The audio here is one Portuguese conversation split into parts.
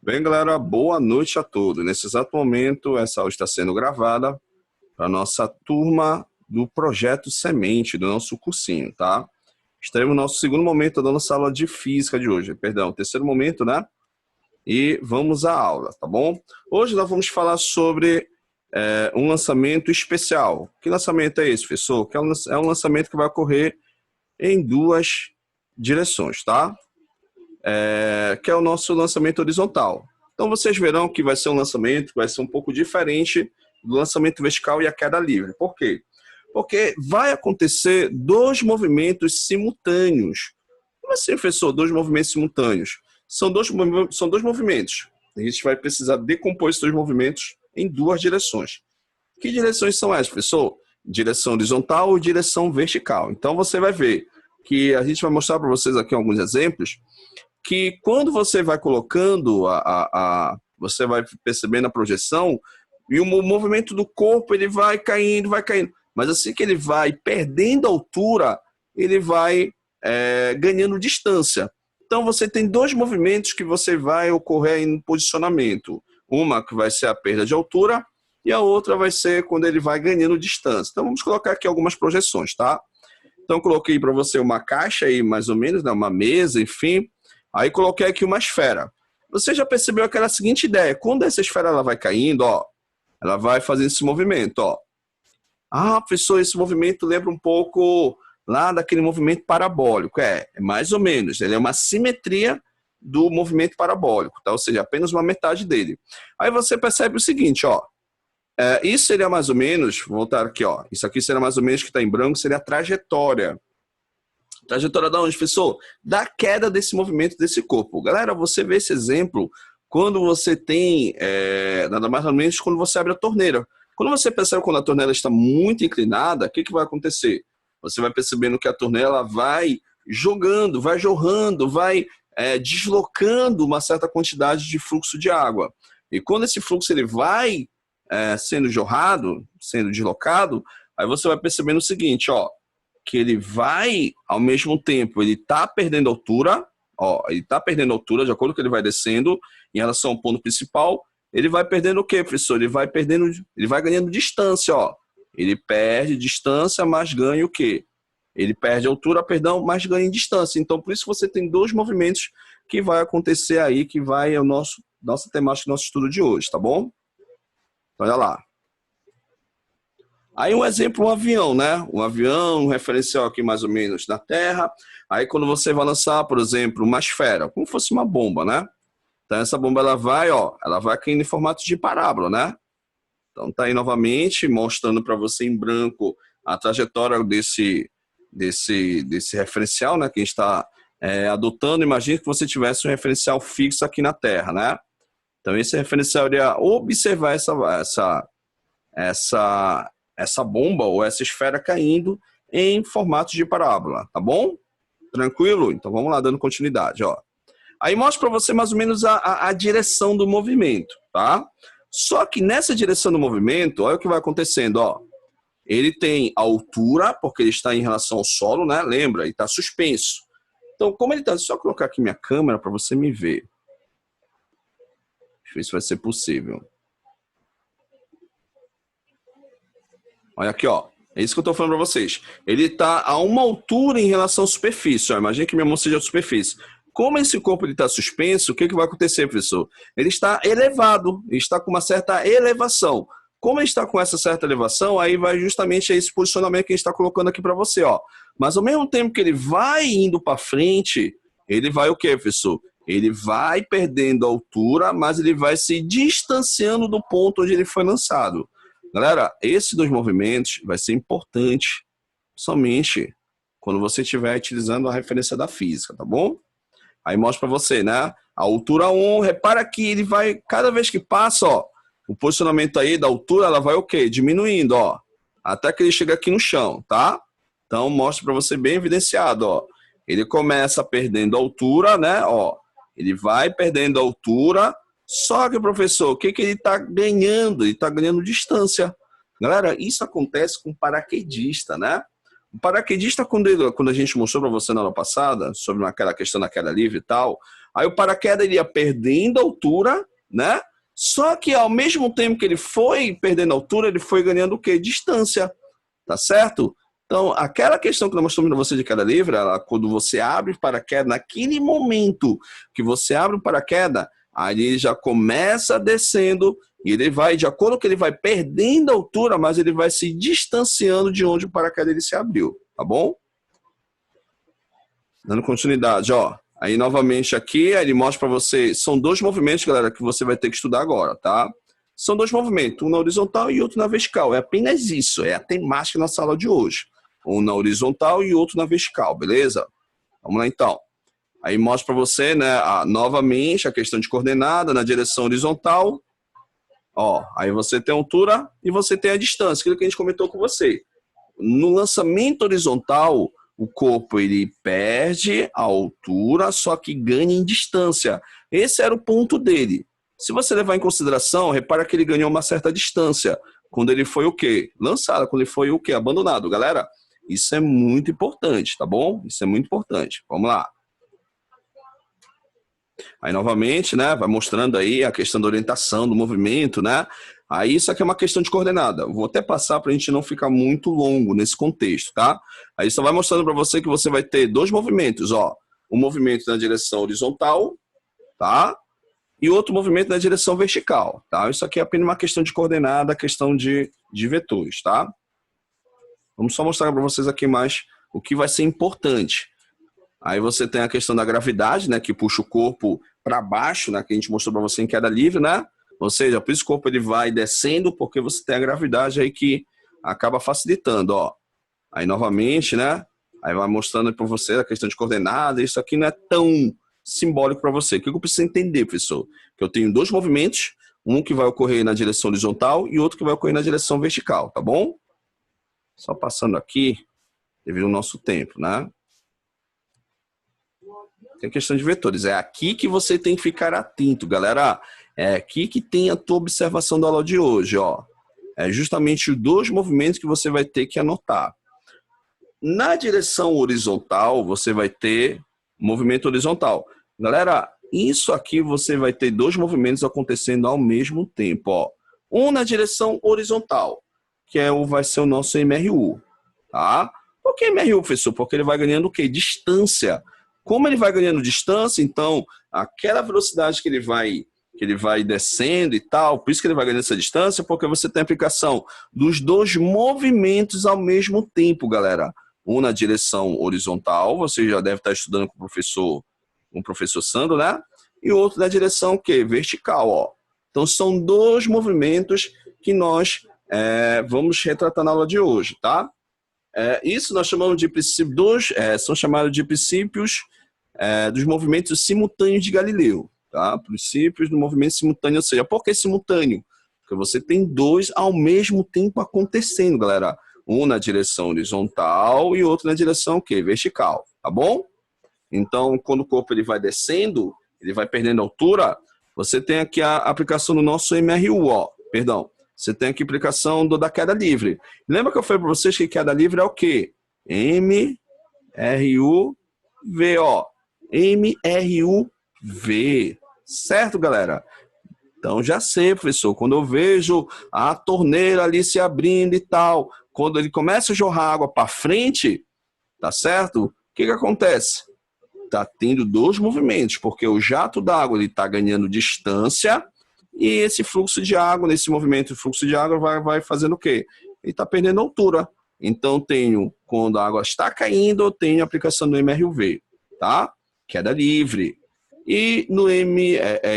Bem, galera, boa noite a todos. Nesse exato momento, essa aula está sendo gravada para a nossa turma do Projeto Semente, do nosso cursinho, tá? Estaremos no nosso segundo momento da nossa aula de física de hoje. Perdão, terceiro momento, né? E vamos à aula, tá bom? Hoje nós vamos falar sobre um lançamento especial. Que lançamento é esse, professor? Que é um lançamento que vai ocorrer em duas direções, tá? Que é o nosso lançamento horizontal. Então vocês verão que vai ser um lançamento que vai ser um pouco diferente do lançamento vertical e a queda livre. Por quê? Porque vai acontecer dois movimentos simultâneos. Como assim, professor? Dois movimentos simultâneos? São dois movimentos. A gente vai precisar decompor esses dois movimentos em duas direções. Que direções são essas, professor? Direção horizontal e direção vertical. Então você vai ver que a gente vai mostrar para vocês aqui alguns exemplos que quando você vai colocando, você vai percebendo a projeção e o movimento do corpo ele vai caindo, vai caindo. Mas assim que ele vai perdendo altura, ele vai ganhando distância. Então você tem dois movimentos que você vai ocorrer aí no posicionamento. Uma que vai ser a perda de altura e a outra vai ser quando ele vai ganhando distância. Então vamos colocar aqui algumas projeções, tá? Então coloquei para você uma caixa aí, mais ou menos, né? Uma mesa, enfim. Aí coloquei aqui uma esfera. Você já percebeu aquela seguinte ideia? Quando essa esfera ela vai caindo, ó, ela vai fazendo esse movimento, ó. Ah, professor, esse movimento lembra um pouco lá daquele movimento parabólico. É mais ou menos. Ele é uma simetria do movimento parabólico, tá? Ou seja, apenas uma metade dele. Aí você percebe o seguinte, ó. Isso seria mais ou menos, vou voltar aqui, ó. Isso aqui seria mais ou menos que está em branco, seria a trajetória. Trajetória da onde, professor? Da queda desse movimento desse corpo. Galera, você vê esse exemplo quando você tem, nada mais ou menos quando você abre a torneira. Quando você percebe quando a torneira está muito inclinada, o que vai acontecer? Você vai percebendo que a torneira vai jogando, vai jorrando, vai deslocando uma certa quantidade de fluxo de água. E quando esse fluxo ele vai sendo jorrado, sendo deslocado, aí você vai percebendo o seguinte, ó, que ele vai, ao mesmo tempo, ele está perdendo altura, ó, ele está perdendo altura, de acordo com que ele vai descendo, em relação ao ponto principal, ele vai perdendo o quê, professor? Ele vai ganhando distância, ó. Ele perde distância, mas ganha o quê? Ele perde altura, perdão, mas ganha em distância. Então, por isso você tem dois movimentos que vai acontecer aí, que vai ao nossa temática do nosso estudo de hoje, tá bom? Então, olha lá. Aí um exemplo, um avião, né? Um avião, um referencial aqui mais ou menos na Terra. Aí quando você vai lançar, por exemplo, uma esfera, como fosse uma bomba, né? Então essa bomba ela vai caindo em formato de parábola, né? Então tá aí novamente mostrando para você em branco a trajetória desse referencial, né? Que a gente está adotando. Imagine que você tivesse um referencial fixo aqui na Terra, né? Então esse referencial iria observar essa bomba ou essa esfera caindo em formato de parábola, tá bom? Tranquilo? Então vamos lá, dando continuidade, ó. Aí mostra para você mais ou menos a direção do movimento, tá? Só que nessa direção do movimento, olha o que vai acontecendo, ó. Ele tem altura, porque ele está em relação ao solo, né? Lembra? Ele está suspenso. Então, como ele está... Só colocar aqui minha câmera para você me ver. Deixa eu ver se vai ser possível. Olha aqui, ó. É isso que eu estou falando para vocês. Ele está a uma altura em relação à superfície. Ó. Imagina que minha mão seja a superfície. Como esse corpo está suspenso, o que vai acontecer, professor? Ele está elevado, ele está com uma certa elevação. Como ele está com essa certa elevação, aí vai justamente esse posicionamento que a gente está colocando aqui para você. Ó. Mas ao mesmo tempo que ele vai indo para frente, ele vai o quê, professor? Ele vai perdendo altura, mas ele vai se distanciando do ponto onde ele foi lançado. Galera, esses dois movimentos vai ser importante somente quando você estiver utilizando a referência da física, tá bom? Aí mostra para você, né? A altura 1, repara que ele vai, cada vez que passa, ó, o posicionamento aí da altura, ela vai o quê? Diminuindo, ó, até que ele chega aqui no chão, tá? Então mostra para você bem evidenciado, ó. Ele começa perdendo altura, né? Ó, ele vai perdendo altura. Só que, professor, o que ele está ganhando? Ele está ganhando distância. Galera, isso acontece com o paraquedista, né? O paraquedista, quando a gente mostrou para você na aula passada, sobre aquela questão da queda livre e tal, Aí o paraquedas ele ia perdendo altura, né? Só que ao mesmo tempo que ele foi perdendo altura, ele foi ganhando o quê? Distância, tá certo? Então, aquela questão que nós mostramos para você de queda livre, quando você abre o paraquedas, naquele momento que você abre o paraquedas, aí ele já começa descendo e ele vai, de acordo com que ele vai perdendo altura, mas ele vai se distanciando de onde o paraquedas ele se abriu, tá bom? Dando continuidade, ó. Aí, novamente, aqui, ele mostra para você, são dois movimentos, galera, que você vai ter que estudar agora, tá? São dois movimentos, um na horizontal e outro na vertical. É apenas isso, é a temática da sala de hoje. Um na horizontal e outro na vertical, beleza? Vamos lá, então. Aí mostra para você, né, novamente, a questão de coordenada na direção horizontal. Ó, aí você tem a altura e você tem a distância, aquilo que a gente comentou com você. No lançamento horizontal, o corpo ele perde a altura, só que ganha em distância. Esse era o ponto dele. Se você levar em consideração, repara que ele ganhou uma certa distância. Quando ele foi o quê? Lançado. Quando ele foi o quê? Abandonado. Galera, isso é muito importante, tá bom? Isso é muito importante. Vamos lá. Aí, novamente, né, vai mostrando aí a questão da orientação, do movimento, né? Aí isso aqui é uma questão de coordenada. Vou até passar para a gente não ficar muito longo nesse contexto, tá? Aí só vai mostrando para você que você vai ter dois movimentos, ó. Um movimento na direção horizontal, tá? E outro movimento na direção vertical, tá? Isso aqui é apenas uma questão de coordenada, questão de vetores, tá? Vamos só mostrar para vocês aqui mais o que vai ser importante. Aí você tem a questão da gravidade, né? Que puxa o corpo para baixo, né? Que a gente mostrou para você em queda livre, né? Ou seja, por isso o corpo ele vai descendo, porque você tem a gravidade aí que acaba facilitando, ó. Aí, novamente, né? Aí vai mostrando para você a questão de coordenada. Isso aqui não é tão simbólico para você. O que eu preciso entender, professor? Que eu tenho dois movimentos, um que vai ocorrer na direção horizontal e outro que vai ocorrer na direção vertical, tá bom? Só passando aqui, devido ao nosso tempo, né? Tem a questão de vetores. É aqui que você tem que ficar atento, galera. É aqui que tem a tua observação da aula de hoje, ó. É justamente os dois movimentos que você vai ter que anotar. Na direção horizontal, você vai ter movimento horizontal. Galera, isso aqui você vai ter dois movimentos acontecendo ao mesmo tempo, ó. Um na direção horizontal, que vai ser o nosso MRU, tá? Por que MRU, professor? Porque ele vai ganhando o quê? Distância. Como ele vai ganhando distância, então, aquela velocidade que ele vai descendo e tal, por isso que ele vai ganhando essa distância, porque você tem a aplicação dos dois movimentos ao mesmo tempo, galera. Um na direção horizontal, você já deve estar estudando com o professor Sandro, né? E outro na direção quê? Vertical, ó. Então, são dois movimentos que nós vamos retratar na aula de hoje, tá? Isso nós chamamos de princípios, são chamados de princípios dos movimentos simultâneos de Galileu, tá? Princípios do movimento simultâneo, ou seja, por que simultâneo? Porque você tem dois ao mesmo tempo acontecendo, galera. Um na direção horizontal e outro na direção o quê? Vertical, tá bom? Então, quando o corpo ele vai descendo, ele vai perdendo altura, você tem aqui a aplicação do nosso MRU, ó, perdão. Você tem aqui a aplicação da queda livre. Lembra que eu falei para vocês que queda livre é o quê? M-R-U-V, ó. M-R-U-V. Certo, galera? Então, já sei, professor. Quando eu vejo a torneira ali se abrindo e tal, quando ele começa a jorrar água para frente, tá certo? O que acontece? Tá tendo dois movimentos, porque o jato d'água ele está ganhando distância e esse fluxo de água, nesse movimento de fluxo de água, vai fazendo o quê? Ele está perdendo altura. Então, quando a água está caindo, eu tenho a aplicação do MRUV, tá? Queda livre. E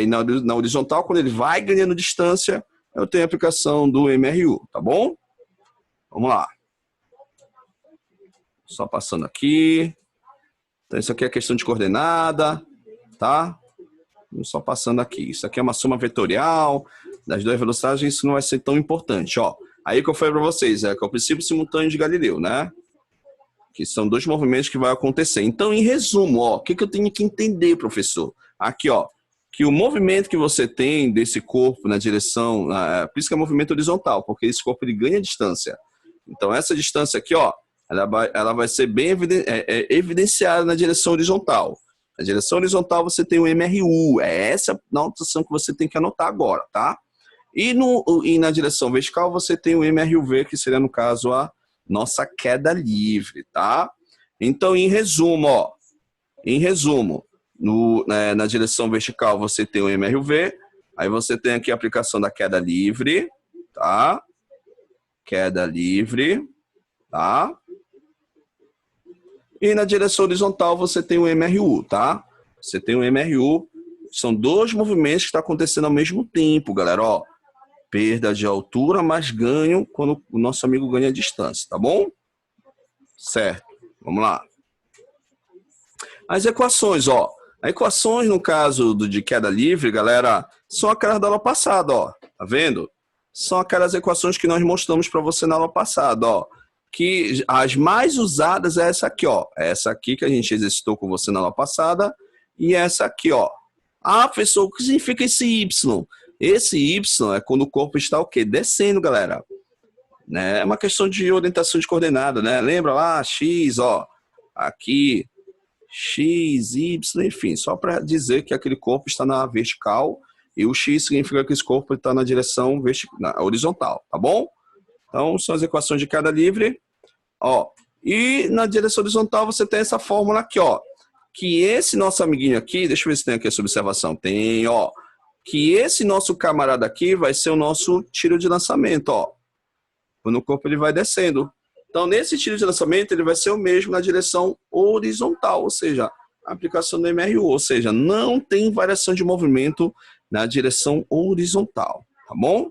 na horizontal, quando ele vai ganhando distância, eu tenho a aplicação do MRU, tá bom? Vamos lá. Só passando aqui. Então, isso aqui é questão de coordenada, tá? Só passando aqui. Isso aqui é uma soma vetorial das duas velocidades, isso não vai ser tão importante, ó. Aí que eu falei para vocês, que é o princípio simultâneo de Galileu, né? Que são dois movimentos que vai acontecer. Então, em resumo, ó, o que eu tenho que entender, professor? Aqui, ó, que o movimento que você tem desse corpo na direção, por isso que é movimento horizontal, porque esse corpo ele ganha distância. Então, essa distância aqui, ó, ela vai ser bem evidenciada na direção horizontal. Na direção horizontal você tem o MRU, é essa notação que você tem que anotar agora, tá? E na direção vertical você tem o MRUV, que seria, no caso, a nossa queda livre, tá? Então, em resumo, ó, na direção vertical você tem o MRUV, aí você tem aqui a aplicação da queda livre, tá? Queda livre, tá? E na direção horizontal você tem o MRU, tá? Você tem o MRU, são dois movimentos que estão acontecendo ao mesmo tempo, galera, ó. Perda de altura, mas ganho quando o nosso amigo ganha distância, tá bom? Certo, vamos lá. As equações, ó. As equações, no caso de queda livre, galera, são aquelas da aula passada, ó. Tá vendo? São aquelas equações que nós mostramos para você na aula passada, ó. Que as mais usadas é essa aqui, ó. Essa aqui que a gente exercitou com você na aula passada. E essa aqui, ó. Ah, professor, o que significa esse Y? Esse Y é quando o corpo está o quê? Descendo, galera. Né? É uma questão de orientação de coordenada, né? Lembra lá, X, ó. Aqui, X, Y, enfim. Só para dizer que aquele corpo está na vertical e o X significa que esse corpo está na direção horizontal, tá bom? Então, são as equações de queda livre. Ó. E na direção horizontal você tem essa fórmula aqui, ó. Que esse nosso amiguinho aqui, deixa eu ver se tem aqui essa observação. Tem, ó. Que esse nosso camarada aqui vai ser o nosso tiro de lançamento, ó. Quando o corpo ele vai descendo. Então, nesse tiro de lançamento, ele vai ser o mesmo na direção horizontal, ou seja, a aplicação do MRU, ou seja, não tem variação de movimento na direção horizontal, tá bom?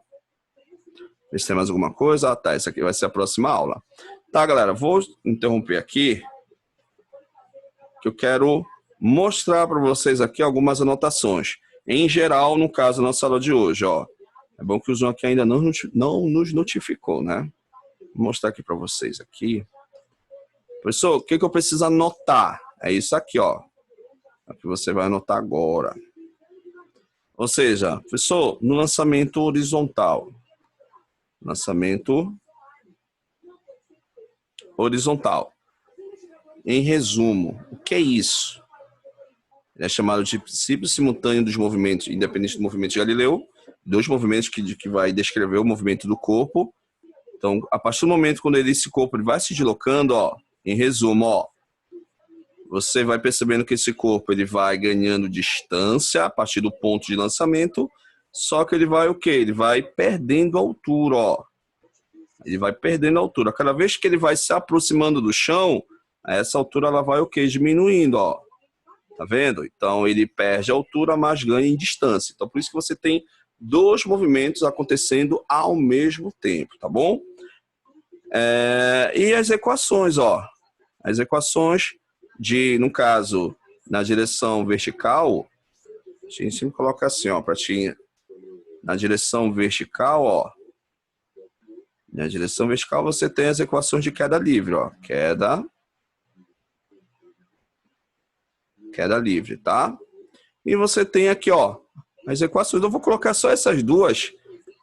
Ver se tem mais alguma coisa. Ah, tá, essa aqui vai ser a próxima aula. Tá, galera, vou interromper aqui, que eu quero mostrar para vocês aqui algumas anotações. Em geral, no caso da nossa aula de hoje, ó. É bom que o Zoom aqui ainda não nos notificou, né? Vou mostrar aqui para vocês aqui. Professor, o que eu preciso anotar? É isso aqui, ó. É o que você vai anotar agora. Ou seja, professor, no lançamento horizontal. Lançamento horizontal. Em resumo, o que é isso? Ele é chamado de princípio simultâneo dos movimentos, independente do movimento de Galileu. Dois movimentos que vai descrever o movimento do corpo. Então, a partir do momento quando esse corpo ele vai se deslocando, ó, em resumo, ó, você vai percebendo que esse corpo ele vai ganhando distância a partir do ponto de lançamento, só que ele vai o quê? Ele vai perdendo altura, ó. Ele vai perdendo altura. Cada vez que ele vai se aproximando do chão, essa altura ela vai o quê? Diminuindo, ó. Tá vendo? Então, ele perde altura, mas ganha em distância. Então, por isso que você tem dois movimentos acontecendo ao mesmo tempo, tá bom? E as equações, ó. As equações no caso, na direção vertical, a gente sempre coloca assim, ó, para ti. Na direção vertical, ó. Na direção vertical você tem as equações de queda livre, ó. Queda livre, tá? E você tem aqui, ó, as equações. Eu vou colocar só essas duas,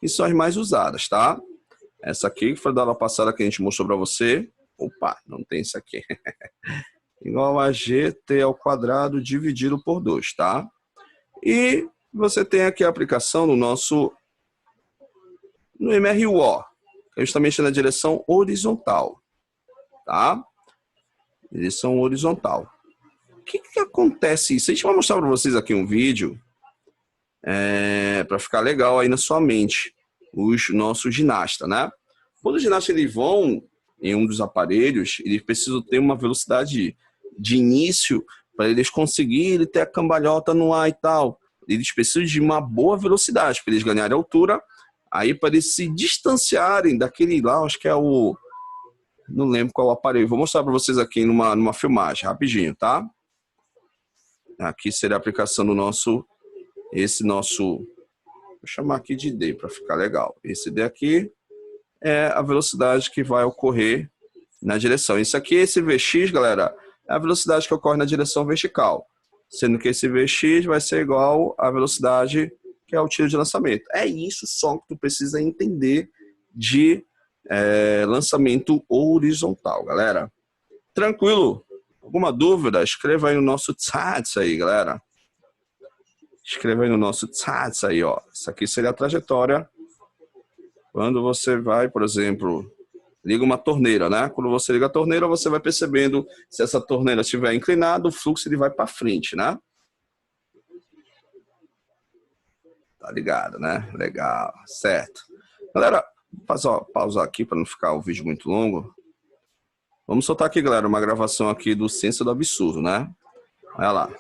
que são as mais usadas, tá? Essa aqui, que foi da aula passada que a gente mostrou para você. Opa, não tem isso aqui. Igual a gt ao quadrado dividido por 2, tá? E você tem aqui a aplicação no MRU, que é justamente na direção horizontal, tá? Direção horizontal. O que acontece isso? A gente vai mostrar para vocês aqui um vídeo para ficar legal aí na sua mente, os nossos ginastas, né? Quando os ginastas eles vão em um dos aparelhos, eles precisam ter uma velocidade de início para eles conseguirem ter a cambalhota no ar e tal. Eles precisam de uma boa velocidade para eles ganharem altura, aí para eles se distanciarem daquele lá, acho que é o... Não lembro qual é o aparelho. Vou mostrar para vocês aqui numa filmagem, rapidinho, tá? Aqui seria a aplicação do esse nosso, vou chamar aqui de D para ficar legal. Esse D aqui é a velocidade que vai ocorrer na direção. Isso aqui, esse Vx, galera, é a velocidade que ocorre na direção vertical. Sendo que esse Vx vai ser igual à velocidade que é o tiro de lançamento. É isso só que tu precisa entender de lançamento horizontal, galera. Tranquilo? Alguma dúvida? Escreva aí no nosso chat aí, galera. Escreva aí no nosso chat aí, ó. Isso aqui seria a trajetória quando você vai, por exemplo, liga uma torneira, né? Quando você liga a torneira, você vai percebendo se essa torneira estiver inclinada, o fluxo ele vai para frente, né? Tá ligado, né? Legal, certo. Galera, vou pausar aqui para não ficar o vídeo muito longo. Vamos soltar aqui, galera, uma gravação aqui do Ciência do Absurdo, né? Olha lá.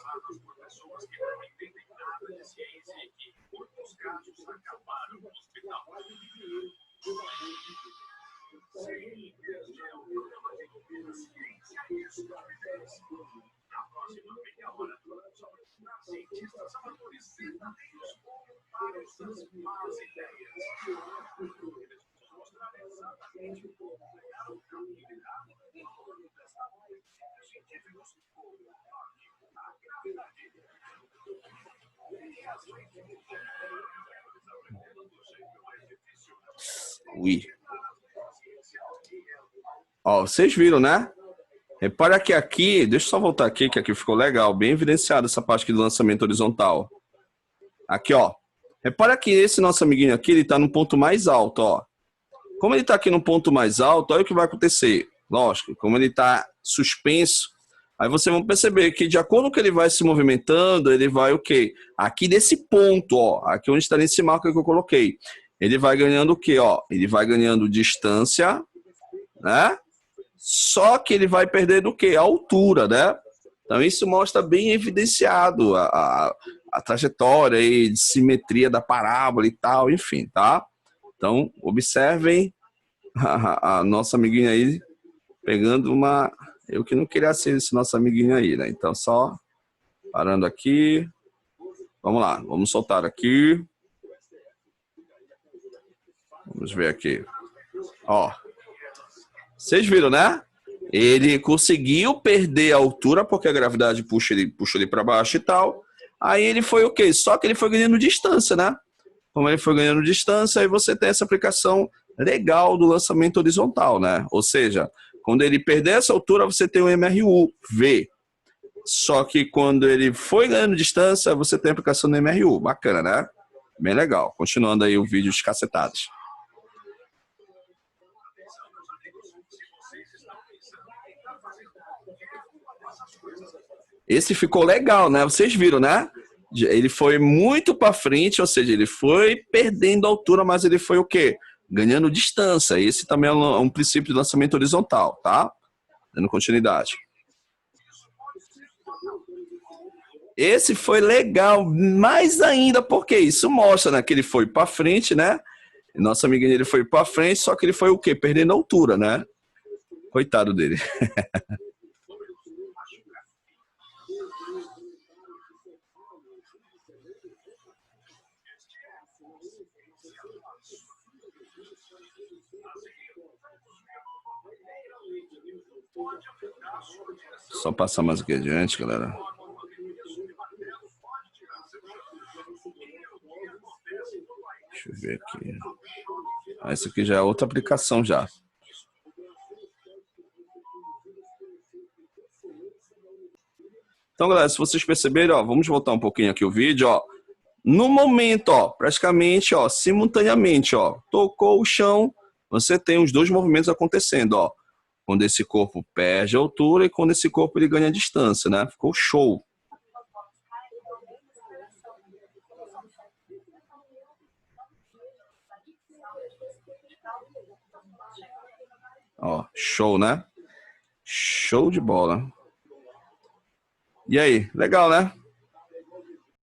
Ui. Ó, vocês viram, né? Repara que aqui, deixa eu só voltar aqui, que aqui ficou legal, bem evidenciado essa parte aqui do lançamento horizontal. Aqui, ó. Repara que esse nosso amiguinho aqui, ele tá no ponto mais alto, ó. Como ele tá aqui no ponto mais alto, olha o que vai acontecer. Lógico, como ele tá suspenso, aí vocês vão perceber que de acordo com que ele vai se movimentando, ele vai o quê? Aqui desse ponto, ó, aqui onde está nesse marco que eu coloquei. Ele vai ganhando o quê, ó? Ele vai ganhando distância, né? Só que ele vai perdendo o quê? A altura, né? Então isso mostra bem evidenciado a trajetória aí, de simetria da parábola e tal, enfim, tá? Então, observem a nossa amiguinha aí pegando uma... Eu que não queria ser esse nosso amiguinho aí, né? Então, só parando aqui. Vamos lá, vamos soltar aqui. Vamos ver aqui. Ó. Vocês viram, né? Ele conseguiu perder a altura porque a gravidade puxa ele para baixo e tal. Aí ele foi o quê? Só que ele foi ganhando distância, né? Como ele foi ganhando distância, aí você tem essa aplicação legal do lançamento horizontal, né? Ou seja, quando ele perder essa altura, você tem o MRU, V. Só que quando ele foi ganhando distância, você tem a aplicação do MRU. Bacana, né? Bem legal. Continuando aí o vídeo de cacetadas. Esse ficou legal, né? Vocês viram, né? Ele foi muito para frente, ou seja, ele foi perdendo altura, mas ele foi o quê? Ganhando distância. Esse também é um princípio de lançamento horizontal, tá? Dando continuidade. Esse foi legal, mais ainda porque isso mostra, né, que ele foi para frente, né? Nosso amiguinho ele foi para frente, só que ele foi o quê? Perdendo altura, né? Coitado dele. Só passar mais aqui adiante, galera. Deixa eu ver aqui. Essa aqui já é outra aplicação já. Então, galera, se vocês perceberem, ó, vamos voltar um pouquinho aqui o vídeo, ó. No momento, ó, praticamente, ó, simultaneamente, ó, tocou o chão, você tem os dois movimentos acontecendo, ó. Quando esse corpo perde a altura e quando esse corpo ele ganha distância, né? Ficou show. Ó, show, né? Show de bola. E aí, legal, né?